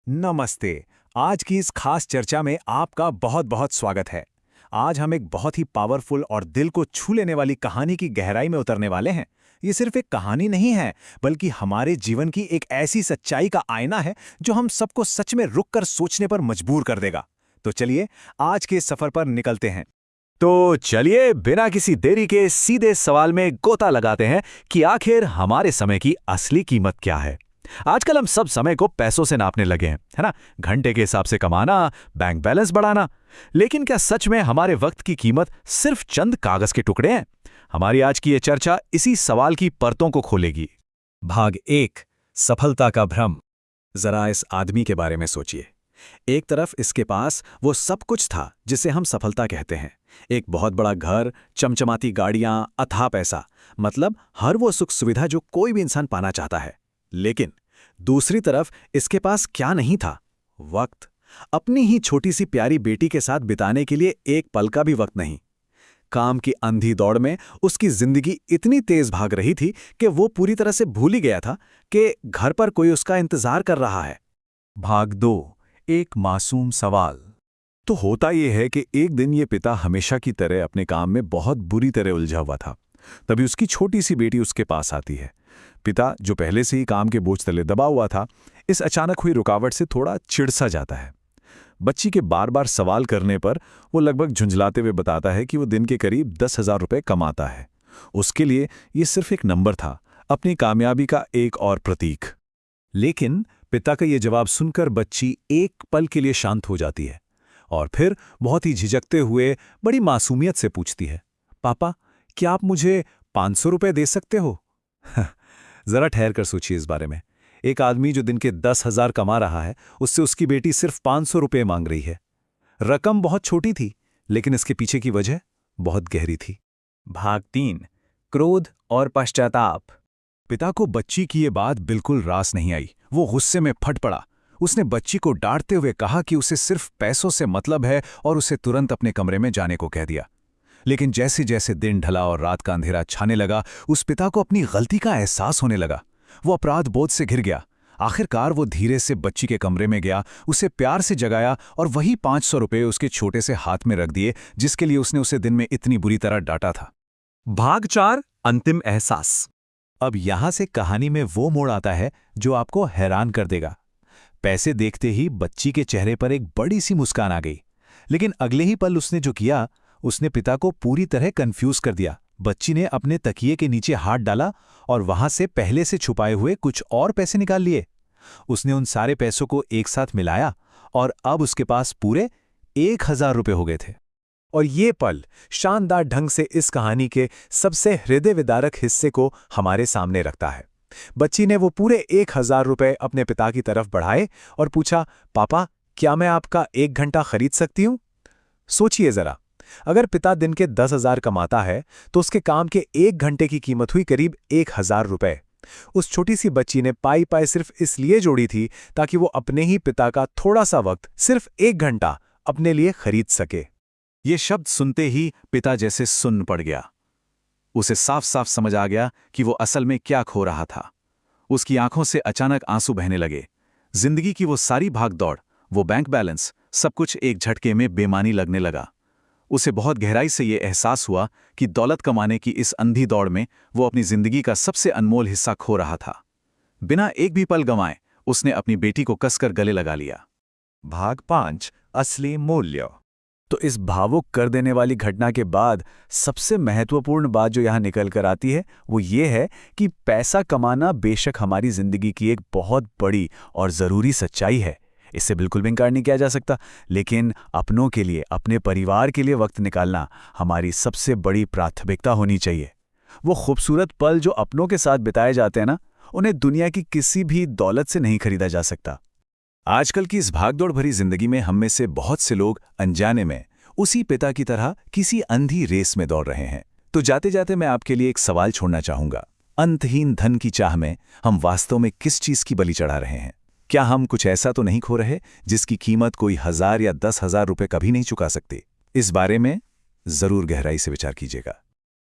नमस्ते। आज की इस खास चर्चा में आपका बहुत बहुत स्वागत है। आज हम एक बहुत ही पावरफुल और दिल को छू लेने वाली कहानी की गहराई में उतरने वाले हैं। ये सिर्फ एक कहानी नहीं है, बल्कि हमारे जीवन की एक ऐसी सच्चाई का आईना है जो हम सबको सच में रुककर सोचने पर मजबूर कर देगा। तो चलिए आज के इस सफर पर निकलते हैं। तो चलिए बिना किसी देरी के सीधे सवाल में गोता लगाते हैं कि आखिर हमारे समय की असली कीमत क्या है। आजकल हम सब समय को पैसों से नापने लगे हैं, है ना? घंटे के हिसाब से कमाना, बैंक बैलेंस बढ़ाना। लेकिन क्या सच में हमारे वक्त की कीमत सिर्फ चंद कागज के टुकड़े हैं? हमारी आज की ये चर्चा इसी सवाल की परतों को खोलेगी। भाग 1, सफलता का भ्रम। जरा इस आदमी के बारे में सोचिए। एक तरफ इसके पास वो सब कुछ था जिसे हम सफलता कहते हैं। एक बहुत बड़ा घर, चमचमाती गाड़ियां, अथाह पैसा, मतलब हर वो सुख सुविधा जो कोई भी इंसान पाना चाहता है। लेकिन दूसरी तरफ इसके पास क्या नहीं था? वक्त। अपनी ही छोटी सी प्यारी बेटी के साथ बिताने के लिए एक पल का भी वक्त नहीं। काम की अंधी दौड़ में उसकी जिंदगी इतनी तेज भाग रही थी कि वो पूरी तरह से भूल ही गया था कि घर पर कोई उसका इंतजार कर रहा है। भाग 2, एक मासूम सवाल। तो होता यह है कि एक दिन ये पिता हमेशा की तरह अपने काम में बहुत बुरी तरह उलझा हुआ था। तभी उसकी छोटी सी बेटी उसके पास आती है। पिता, जो पहले से ही काम के बोझ तले दबा हुआ था, इस अचानक हुई रुकावट से थोड़ा चिढ़-सा जाता है। बच्ची के बार बार सवाल करने पर वो लगभग झुंझलाते हुए बताता है कि वो दिन के करीब 10,000 रुपये कमाता है। उसके लिए ये सिर्फ एक नंबर था, अपनी कामयाबी का एक और प्रतीक। लेकिन पिता का ये जवाब सुनकर बच्ची एक पल के लिए शांत हो जाती है और फिर बहुत ही झिझकते हुए बड़ी मासूमियत से पूछती है, पापा, क्या आप मुझे 500 रुपये दे सकते हो? जरा ठहर कर सोचिए इस बारे में। एक आदमी जो दिन के 10,000 कमा रहा है, उससे उसकी बेटी सिर्फ 500 रुपये मांग रही है। रकम बहुत छोटी थी, लेकिन इसके पीछे की वजह बहुत गहरी थी। भाग 3, क्रोध और पश्चाताप। पिता को बच्ची की ये बात बिल्कुल रास नहीं आई। वो गुस्से में फट पड़ा। उसने बच्ची को डांटते हुए कहा कि उसे सिर्फ पैसों से मतलब है और उसे तुरंत अपने कमरे में जाने को कह दिया। लेकिन जैसे जैसे दिन ढला और रात का अंधेरा छाने लगा, उस पिता को अपनी गलती का एहसास होने लगा। वो अपराध बोध से घिर गया। आखिरकार वो धीरे से बच्ची के कमरे में गया, उसे प्यार से जगाया और वही 500 रुपये उसके छोटे से हाथ में रख दिए जिसके लिए उसने उसे दिन में इतनी बुरी तरह डांटा था। भाग 4, अंतिम एहसास। अब यहां से कहानी में वो मोड़ आता है जो आपको हैरान कर देगा। पैसे देखते ही बच्ची के चेहरे पर एक बड़ी सी मुस्कान आ गई, लेकिन अगले ही पल उसने जो किया, उसने पिता को पूरी तरह कंफ्यूज कर दिया। बच्ची ने अपने तकिए के नीचे हाथ डाला और वहां से पहले से छुपाए हुए कुछ और पैसे निकाल लिए। उसने उन सारे पैसों को एक साथ मिलाया और अब उसके पास पूरे 1,000 रुपये हो गए थे। और ये पल शानदार ढंग से इस कहानी के सबसे हृदय विदारक हिस्से को हमारे सामने रखता है। बच्ची ने वो पूरे 1,000 रुपये अपने पिता की तरफ बढ़ाए और पूछा, पापा, क्या मैं आपका 1 घंटा खरीद सकती हूं? सोचिए जरा, अगर पिता दिन के 10,000 कमाता है तो उसके काम के 1 घंटे की कीमत हुई करीब 1,000 रुपये। उस छोटी सी बच्ची ने पाई पाई सिर्फ इसलिए जोड़ी थी ताकि वो अपने ही पिता का थोड़ा सा वक्त, सिर्फ 1 घंटा, अपने लिए खरीद सके। ये शब्द सुनते ही पिता जैसे सुन्न पड़ गया। उसे साफ साफ समझ आ गया कि वो असल में क्या खो रहा था। उसकी आंखों से अचानक आंसू बहने लगे। जिंदगी की वो सारी भागदौड़, वो बैंक बैलेंस, सब कुछ एक झटके में बेमानी लगने लगा। उसे बहुत गहराई से ये एहसास हुआ कि दौलत कमाने की इस अंधी दौड़ में वो अपनी जिंदगी का सबसे अनमोल हिस्सा खो रहा था। बिना एक भी पल गंवाए उसने अपनी बेटी को कसकर गले लगा लिया। भाग 5, असली मूल्य। तो इस भावुक कर देने वाली घटना के बाद सबसे महत्वपूर्ण बात जो यहाँ निकल कर आती है वो ये है कि पैसा कमाना बेशक हमारी जिंदगी की एक बहुत बड़ी और ज़रूरी सच्चाई है, इससे बिल्कुल भी इनकार नहीं किया जा सकता। लेकिन अपनों के लिए, अपने परिवार के लिए वक्त निकालना हमारी सबसे बड़ी प्राथमिकता होनी चाहिए। वो खूबसूरत पल जो अपनों के साथ बिताए जाते हैं ना, उन्हें दुनिया की किसी भी दौलत से नहीं खरीदा जा सकता। आजकल की इस भागदौड़ भरी जिंदगी में हम में से बहुत से लोग अनजाने में उसी पिता की तरह किसी अंधी रेस में दौड़ रहे हैं। तो जाते जाते मैं आपके लिए एक सवाल छोड़ना चाहूंगा। अंतहीन धन की चाह में हम वास्तव में किस चीज की बलि चढ़ा रहे हैं? क्या हम कुछ ऐसा तो नहीं खो रहे जिसकी कीमत कोई 1,000 या 10,000 रुपये कभी नहीं चुका सकते? इस बारे में जरूर गहराई से विचार कीजिएगा।